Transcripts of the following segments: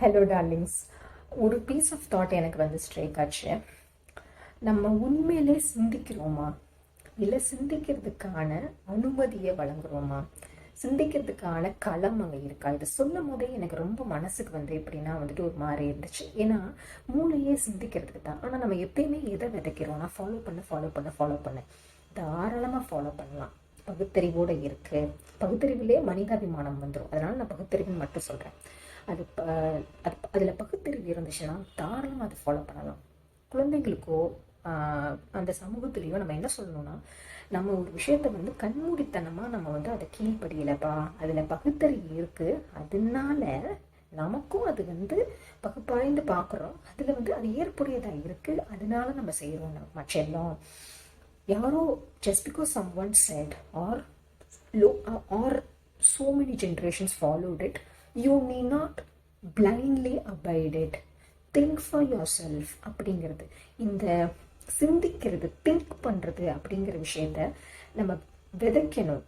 Hello darlings. ஒரு piece of thought எனக்கு வந்து ஸ்ட்ரைக் ஆச்சு. நம்ம உண்மையிலே சிந்திக்கிறோமா, இல்லை சிந்திக்கிறதுக்கான அனுமதியை வழங்குறோமா, சிந்திக்கிறதுக்கான களம் அங்கே இருக்கா? இதை சொல்லும் போதே எனக்கு ரொம்ப மனசுக்கு வந்து எப்படின்னா வந்துட்டு ஒரு மாதிரி இருந்துச்சு. ஏன்னா மூளையே சிந்திக்கிறதுக்கு தான். ஆனால் நம்ம எப்பயுமே எதை விதைக்கிறோம்னா ஃபாலோ பண்ண தாராளமாக ஃபாலோ பண்ணலாம். பகுத்தறிவோடு இருக்குது. பகுத்தறிவிலே மனிதாபிமானம் வந்துடும். அதனால் நான் பகுத்தறிவுன்னு மட்டும் சொல்கிறேன். அது அதில் பகுத்தறிவு இருந்துச்சுன்னா தாராளமாக அதை ஃபாலோ பண்ணலாம். குழந்தைங்களுக்கோ அந்த சமூகத்துலேயோ நம்ம என்ன சொல்லணும்னா, நம்ம ஒரு விஷயத்த வந்து கண்மூடித்தனமாக நம்ம வந்து அதை கீழ்ப்படியலைப்பா, அதில் பகுத்தறிவு இருக்குது, அதனால நமக்கும் அது வந்து பகுப்பாய்ந்து பார்க்குறோம், அதில் வந்து அது ஏற்புடையதாக இருக்குது, அதனால நம்ம செய்கிறோம். மற்றெல்லாம் யாரோ just because someone said or so many generations followed it, you need not blindly abide it. Think for yourself அப்படிங்கிறது, இந்த சிந்திக்கிறது, திங்க் பண்ணுறது அப்படிங்கிற விஷயத்த நம்ம விதைக்கணும்.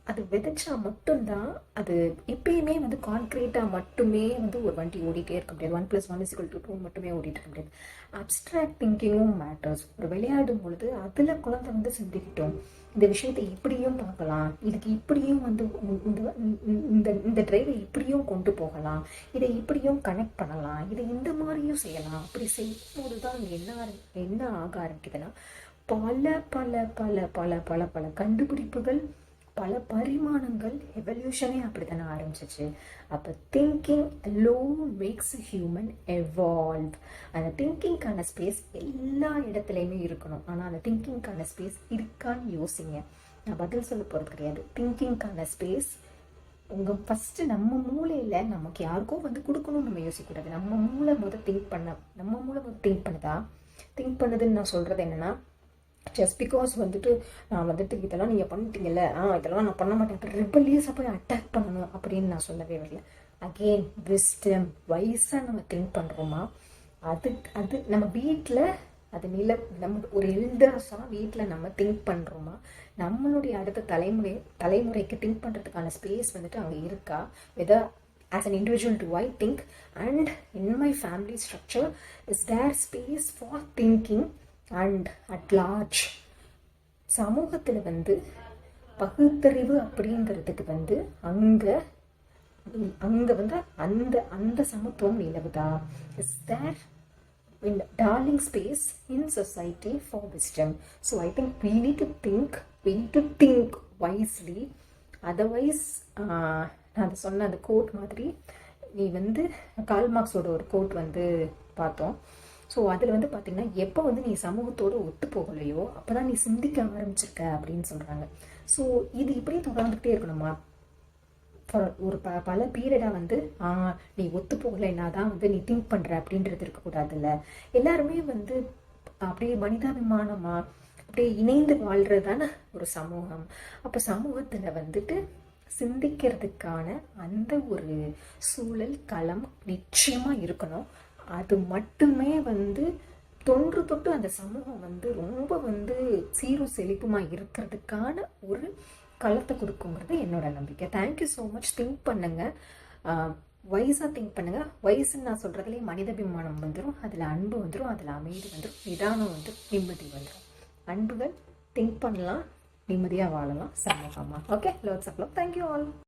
அது விதைச்சா மட்டும்தான் அது எப்பயுமே வந்து கான்க்ரீட்டாக மட்டுமே வந்து ஒரு வண்டி ஓடிட்டே இருக்க முடியாது. 1+1=2 மட்டுமே ஓடிட்டு இருக்க முடியாது. அப்ட்ராக்ட் திங்கிங்கும் மேட்டர்ஸ். ஒரு விளையாடும் பொழுது அதில் குழந்தை வந்து சிந்திக்கிட்டோம், இந்த விஷயத்தை இப்படியும் பார்க்கலாம், இதுக்கு இப்படியும் வந்து இந்த டிரைவை இப்படியும் கொண்டு போகலாம், இதை இப்படியும் கனெக்ட் பண்ணலாம், இதை இந்த மாதிரியும் செய்யலாம். அப்படி செய்யும்போது தான் என்ன ஆக ஆரம்பிக்குதுன்னா, பல பல பல பல பல பல கண்டுபிடிப்புகள், பல பரிமாணங்கள், எவல்யூஷனே அப்படி தானே ஆரம்பிச்சிச்சு. அப்போ thinking alone makes human evolve. அந்த திங்கிங்கான ஸ்பேஸ் எல்லா இடத்துலையுமே இருக்கணும். ஆனால் அந்த திங்கிங்கான ஸ்பேஸ் இருக்கான்னு யோசிங்க. நான் பதில் சொல்ல போகிறது கிடையாது. திங்கிங்கான ஸ்பேஸ் உங்கள் ஃபஸ்ட்டு நம்ம மூளையில் நமக்கு யாருக்கோ வந்து கொடுக்கணும்னு நம்ம யோசிக்கக்கூடாது. நம்ம மூளை திங்க் பண்ணுதா? திங்க் பண்ணுதுன்னு நான் சொல்கிறது என்னென்னா, ஜஸ்ட் பிகாஸ் வந்துட்டு நான் வந்துட்டு இதெல்லாம் நீங்கள் பண்ணிட்டீங்கல்ல, இதெல்லாம் நான் பண்ண மாட்டேன், ரிபல்லியஸாக போய் அட்டாக் பண்ணணும் அப்படின்னு நான் சொல்லவே வரல. அகெயின் விஸ்டம், வைஸாக நம்ம திங்க் பண்ணுறோமா? அது நம்ம வீட்டில் அது நம்ம ஒரு எல்டர்ஸாக வீட்டில் நம்ம திங்க் பண்ணுறோமா? நம்மளுடைய அடுத்த தலைமுறைக்கு திங்க் பண்ணுறதுக்கான ஸ்பேஸ் வந்துட்டு அங்கே இருக்கா? Whether as an individual do I think, and in my family structure is there space for thinking and at large? சமூகத்தில் வந்து பகுத்தறிவு அப்படிங்கிறதுக்கு வந்து அங்கே வந்து அந்த சமத்துவம் நிலவுதா? Is there in darling space in society for wisdom? So I think we need to think wisely. Otherwise நான் அதை சொன்ன அந்த கோட் மாதிரி, நீ வந்து கார்ல் மார்க்ஸோட ஒரு கோட் வந்து பார்த்தோம். ஸோ அதில் வந்து பார்த்திங்கன்னா, எப்போ வந்து நீ சமூகத்தோடு ஒத்து போகலையோ அப்போ தான் நீ சிந்திக்க ஆரம்பிச்சிருக்க அப்படின்னு சொல்கிறாங்க. ஸோ இது இப்படியே தொடர்ந்துக்கிட்டே இருக்கணுமா? ஒரு பல பீரியடாக வந்து நீ ஒத்து போகலைன்னா தான் வந்து நீ திங்க் பண்ணுற அப்படின்றது இருக்கக்கூடாதுல்ல. எல்லாருமே வந்து அப்படியே மனிதாபிமானமாக அப்படியே இணைந்து வாழ்கிறது தானே ஒரு சமூகம். அப்போ சமூகத்தில் வந்துட்டு சிந்திக்கிறதுக்கான அந்த ஒரு சூழல், களம் நிச்சயமாக இருக்கணும். அது மட்டுமே வந்து தொன்று அந்த சமூகம் வந்து ரொம்ப வந்து சீரும் செழிப்புமாக இருக்கிறதுக்கான ஒரு களத்தை கொடுக்குங்கிறது என்னோட நம்பிக்கை. Thank you so much. திங்க் பண்ணுங்கள், வைஸாக திங்க் பண்ணுங்கள். வயசுன்னு நான் சொல்கிறதுலேயே மனிதாபிமானம் வந்துடும், அதில் அன்பு வந்துடும், அதில் அமைதி வந்துடும், நிதானம் வந்துடும், நிம்மதி வந்துடும். அன்புகள் திங்க் பண்ணலாம், நிம்மதியாக வாழலாம் சமூகமாக. Okay, lots of love. Thank you all.